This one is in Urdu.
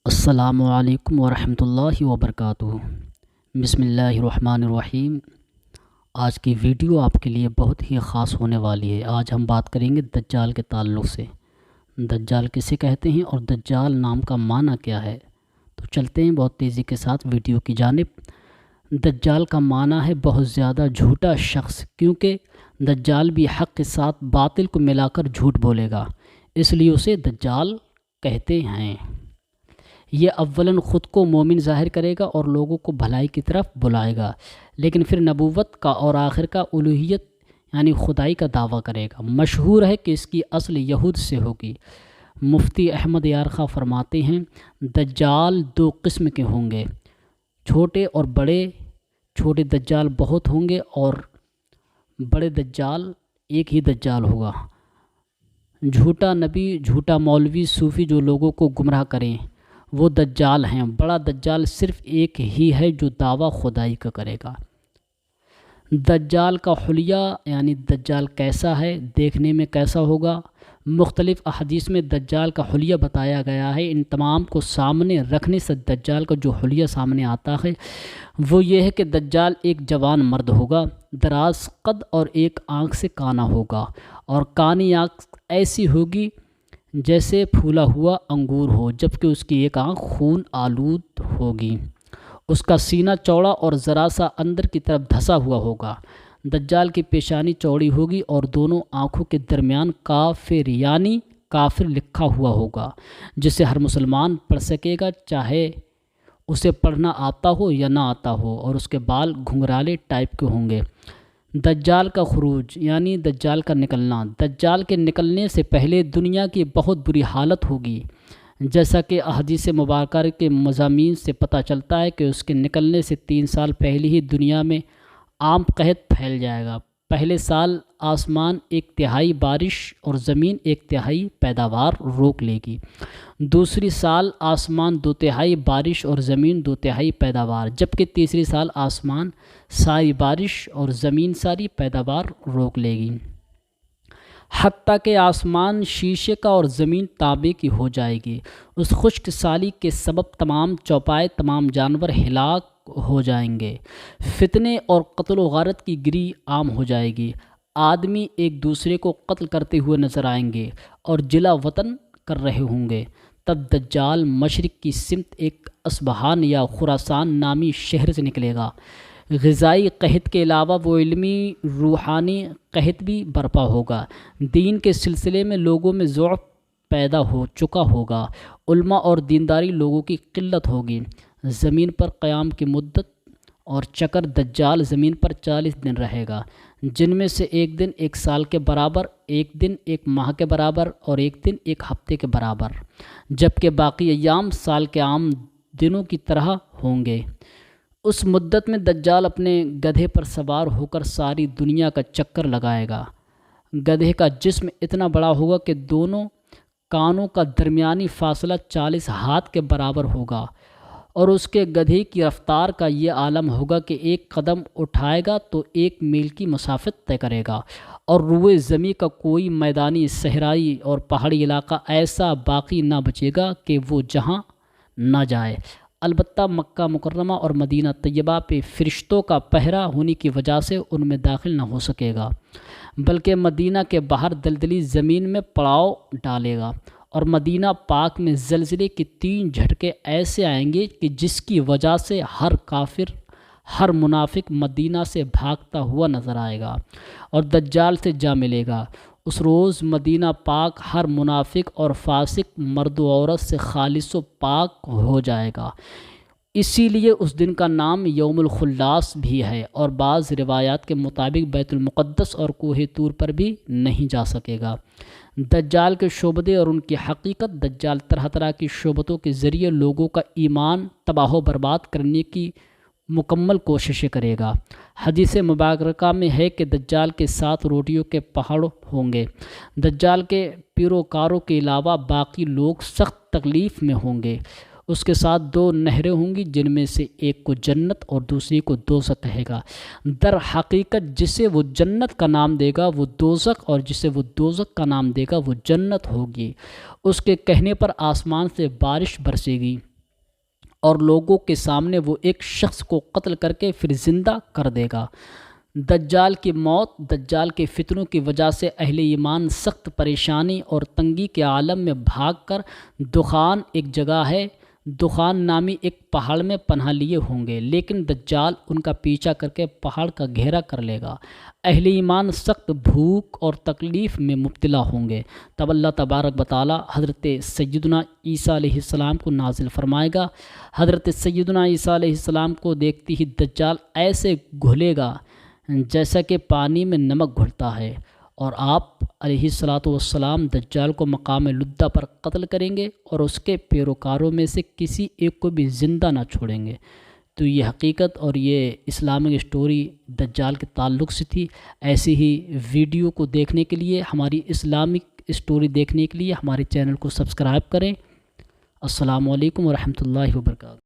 السلام علیکم ورحمۃ اللہ وبرکاتہ۔ بسم اللہ الرحمن الرحیم۔ آج کی ویڈیو آپ کے لیے بہت ہی خاص ہونے والی ہے۔ آج ہم بات کریں گے دجال کے تعلق سے۔ دجال کسے کہتے ہیں اور دجال نام کا معنی کیا ہے؟ تو چلتے ہیں بہت تیزی کے ساتھ ویڈیو کی جانب۔ دجال کا معنی ہے بہت زیادہ جھوٹا شخص، کیونکہ دجال بھی حق کے ساتھ باطل کو ملا کر جھوٹ بولے گا، اس لیے اسے دجال کہتے ہیں۔ یہ اولاً خود کو مومن ظاہر کرے گا اور لوگوں کو بھلائی کی طرف بلائے گا، لیکن پھر نبوت کا اور آخر کا الوہیت یعنی خدائی کا دعویٰ کرے گا۔ مشہور ہے کہ اس کی اصل یہود سے ہوگی۔ مفتی احمد یارخا فرماتے ہیں، دجال دو قسم کے ہوں گے، چھوٹے اور بڑے۔ چھوٹے دجال بہت ہوں گے اور بڑے دجال ایک ہی دجال ہوگا۔ جھوٹا نبی، جھوٹا مولوی، صوفی جو لوگوں کو گمراہ کریں وہ دجال ہیں۔ بڑا دجال صرف ایک ہی ہے جو دعویٰ خدائی کا کرے گا۔ دجال کا حلیہ یعنی دجال کیسا ہے، دیکھنے میں کیسا ہوگا؟ مختلف احادیث میں دجال کا حلیہ بتایا گیا ہے۔ ان تمام کو سامنے رکھنے سے دجال کا جو حلیہ سامنے آتا ہے وہ یہ ہے کہ دجال ایک جوان مرد ہوگا، دراز قد اور ایک آنکھ سے کانا ہوگا، اور کانی آنکھ ایسی ہوگی جیسے پھولا ہوا انگور ہو، جبکہ اس کی ایک آنکھ خون آلود ہوگی۔ اس کا سینہ چوڑا اور ذرا سا اندر کی طرف دھسا ہوا ہوگا۔ دجال کی پیشانی چوڑی ہوگی اور دونوں آنکھوں کے درمیان کافر یعنی کافر لکھا ہوا ہوگا، جسے ہر مسلمان پڑھ سکے گا، چاہے اسے پڑھنا آتا ہو یا نہ آتا ہو، اور اس کے بال گھنگرالے ٹائپ کے ہوں گے۔ دجال کا خروج یعنی دجال کا نکلنا۔ دجال کے نکلنے سے پہلے دنیا کی بہت بری حالت ہوگی، جیسا کہ احادیث مبارکہ کے مضامین سے پتہ چلتا ہے کہ اس کے نکلنے سے 3 سال پہلے ہی دنیا میں عام قحط پھیل جائے گا۔ پہلے سال آسمان 1/3 بارش اور زمین 1/3 پیداوار روک لے گی۔ دوسری سال آسمان 2/3 بارش اور زمین 2/3 پیداوار، جبکہ تیسری سال آسمان ساری بارش اور زمین ساری پیداوار روک لے گی، حتیٰ کہ آسمان شیشے کا اور زمین تانبے کی ہو جائے گی۔ اس خشک سالی کے سبب تمام چوپائے، تمام جانور ہلاک ہو جائیں گے۔ فتنے اور قتل و غارت کی گری عام ہو جائے گی۔ آدمی ایک دوسرے کو قتل کرتے ہوئے نظر آئیں گے اور جلا وطن کر رہے ہوں گے۔ تب دجال مشرق کی سمت ایک اصبہان یا خراسان نامی شہر سے نکلے گا۔ غذائی قحط کے علاوہ وہ علمی روحانی قحط بھی برپا ہوگا۔ دین کے سلسلے میں لوگوں میں ضعف پیدا ہو چکا ہوگا۔ علماء اور دینداری لوگوں کی قلت ہوگی۔ زمین پر قیام کی مدت اور چکر۔ دجال زمین پر 40 دن رہے گا، جن میں سے ایک دن 1 سال کے برابر، ایک دن 1 ماہ کے برابر اور ایک دن 1 ہفتے کے برابر، جبکہ باقی ایام سال کے عام دنوں کی طرح ہوں گے۔ اس مدت میں دجال اپنے گدھے پر سوار ہو کر ساری دنیا کا چکر لگائے گا۔ گدھے کا جسم اتنا بڑا ہوگا کہ دونوں کانوں کا درمیانی فاصلہ 40 ہاتھ کے برابر ہوگا، اور اس کے گدھے کی رفتار کا یہ عالم ہوگا کہ 1 قدم اٹھائے گا تو 1 میل کی مسافت طے کرے گا، اور روئے زمیں کا کوئی میدانی، صحرائی اور پہاڑی علاقہ ایسا باقی نہ بچے گا کہ وہ جہاں نہ جائے۔ البتہ مکہ مکرمہ اور مدینہ طیبہ پہ فرشتوں کا پہرا ہونے کی وجہ سے ان میں داخل نہ ہو سکے گا، بلکہ مدینہ کے باہر دلدلی زمین میں پڑاؤ ڈالے گا، اور مدینہ پاک میں زلزلے کی 3 جھٹکے ایسے آئیں گے کہ جس کی وجہ سے ہر کافر، ہر منافق مدینہ سے بھاگتا ہوا نظر آئے گا اور دجال سے جا ملے گا۔ اس روز مدینہ پاک ہر منافق اور فاسق مرد و عورت سے خالص و پاک ہو جائے گا۔ اسی لیے اس دن کا نام یوم الخلاص بھی ہے، اور بعض روایات کے مطابق بیت المقدس اور کوہ طور پر بھی نہیں جا سکے گا۔ دجال کے شعبدے اور ان کی حقیقت۔ دجال طرح طرح کی شعبتوں کے ذریعے لوگوں کا ایمان تباہ و برباد کرنے کی مکمل کوششیں کرے گا۔ حدیث مبارکہ میں ہے کہ دجال کے 7 روٹیوں کے پہاڑ ہوں گے۔ دجال کے پیروکاروں کے علاوہ باقی لوگ سخت تکلیف میں ہوں گے۔ اس کے ساتھ 2 نہریں ہوں گی، جن میں سے ایک کو جنت اور دوسری کو دوزخ کہے گا۔ در حقیقت جسے وہ جنت کا نام دے گا وہ دوزخ، اور جسے وہ دوزخ کا نام دے گا وہ جنت ہوگی۔ اس کے کہنے پر آسمان سے بارش برسے گی۔ اور لوگوں کے سامنے وہ ایک شخص کو قتل کر کے پھر زندہ کر دے گا۔ دجال کی موت، دجال کے فتنوں کی وجہ سے اہل ایمان سخت پریشانی اور تنگی کے عالم میں بھاگ کر دخان ایک جگہ ہے، دخان نامی ایک پہاڑ میں پناہ لیے ہوں گے، لیکن دجال ان کا پیچھا کر کے پہاڑ کا گھیرا کر لے گا۔ اہل ایمان سخت بھوک اور تکلیف میں مبتلا ہوں گے۔ تب اللہ تبارک و تعالی حضرت سیدنا عیسیٰ علیہ السلام کو نازل فرمائے گا۔ حضرت سیدنا عیسیٰ علیہ السلام کو دیکھتی ہی دجال ایسے گھلے گا جیسا کہ پانی میں نمک گھلتا ہے، اور آپ علیہ السلام دجال کو مقام لدہ پر قتل کریں گے اور اس کے پیروکاروں میں سے کسی ایک کو بھی زندہ نہ چھوڑیں گے۔ تو یہ حقیقت اور یہ اسلامک اسٹوری دجال کے تعلق سے تھی۔ ایسی ہی ویڈیو کو دیکھنے کے لیے، ہماری اسلامک اسٹوری دیکھنے کے لیے ہمارے چینل کو سبسکرائب کریں۔ السلام علیکم ورحمۃ اللہ وبرکاتہ۔